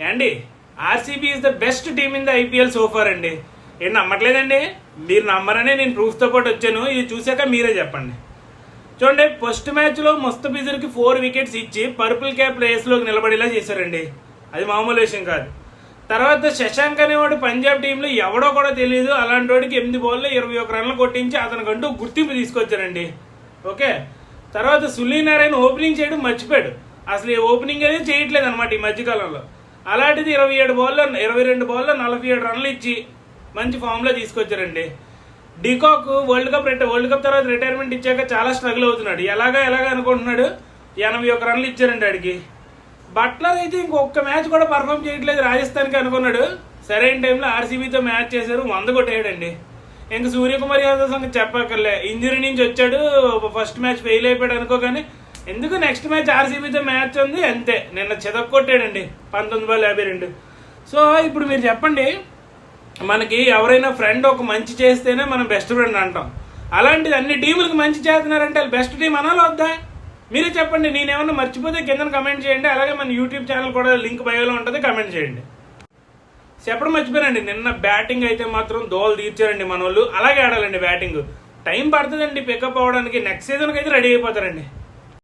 ఏండి RCB is the best team in the IPL so far అండి. ఏంటి నమ్మట్లేదండి? మీరు నమ్మరనే నేను ప్రూఫ్తో పాటు వచ్చాను. ఇది చూసాక మీరే చెప్పండి. చూడండి, ఫస్ట్ మ్యాచ్లో ముస్తఫిజర్కి 4 వికెట్స్ ఇచ్చి పర్పుల్ క్యాప్ రేస్లోకి నిలబడేలా చేశారండి. అది మామూలు విషయం కాదు. తర్వాత శశాంక్ అనేవాడు పంజాబ్ టీంలో ఎవడో కూడా తెలియదు, అలాంటి వాడికి 8 బాల్లో 21 రన్లు కొట్టించి అతనికంటూ గుర్తింపు తీసుకొచ్చారండి. ఓకే, తర్వాత సునీల్ ఓపెనింగ్ చేయడం మర్చిపోయాడు. అసలు ఈ ఓపెనింగ్ అనేది చేయట్లేదు అనమాట ఈ మధ్యకాలంలో. అలాంటిది 22 బాల్లో 22 బాల్లో 47 రన్లు ఇచ్చి మంచి ఫామ్లో తీసుకొచ్చారండి. డికాక్ వరల్డ్ కప్ తర్వాత రిటైర్మెంట్ ఇచ్చాక చాలా స్ట్రగుల్ అవుతున్నాడు. ఎలాగా అనుకుంటున్నాడు. 81 రన్లు ఇచ్చారండి ఆడికి. బట్లర్ అయితే ఇంకొక మ్యాచ్ కూడా పర్ఫామ్ చేయట్లేదు రాజస్థాన్కి అనుకున్నాడు. సరైన టైంలో ఆర్సీబీతో మ్యాచ్ చేశారు, 100 కొట్టేయడండి. ఇంక సూర్యకుమార్ యాదవ్ సంగతి చెప్పక్కర్లే, ఇంజరీ నుంచి వచ్చాడు, ఫస్ట్ మ్యాచ్ ఫెయిల్ అయిపోయాడు అనుకోగానే ఎందుకు నెక్స్ట్ మ్యాచ్ ఆర్సీబీతో మ్యాచ్ ఉంది అంతే, నిన్న చెదక్కొట్టాడండి 19 బాల్ 52. సో ఇప్పుడు మీరు చెప్పండి, మనకి ఎవరైనా ఫ్రెండ్ ఒక మంచి చేస్తేనే మనం బెస్ట్ ఫ్రెండ్ అంటాం. అలాంటిది అన్ని టీములకు మంచి చేస్తున్నారంటే వాళ్ళు బెస్ట్ టీం అనాలి వద్దా? మీరే చెప్పండి. నేనేమన్నా మర్చిపోతే కింద కమెంట్ చేయండి. అలాగే మన యూట్యూబ్ ఛానల్ కూడా లింక్ బయోలో ఉంటుంది, కమెంట్ చేయండి. చెప్పడం మర్చిపోయానండి, నిన్న బ్యాటింగ్ అయితే మాత్రం దోలు తీర్చారండి మన వాళ్ళు. అలాగే ఆడాలండి బ్యాటింగ్. టైం పడుతుందండి పికప్ అవ్వడానికి. నెక్స్ట్ సీజన్కి అయితే రెడీ అయిపోతారండి.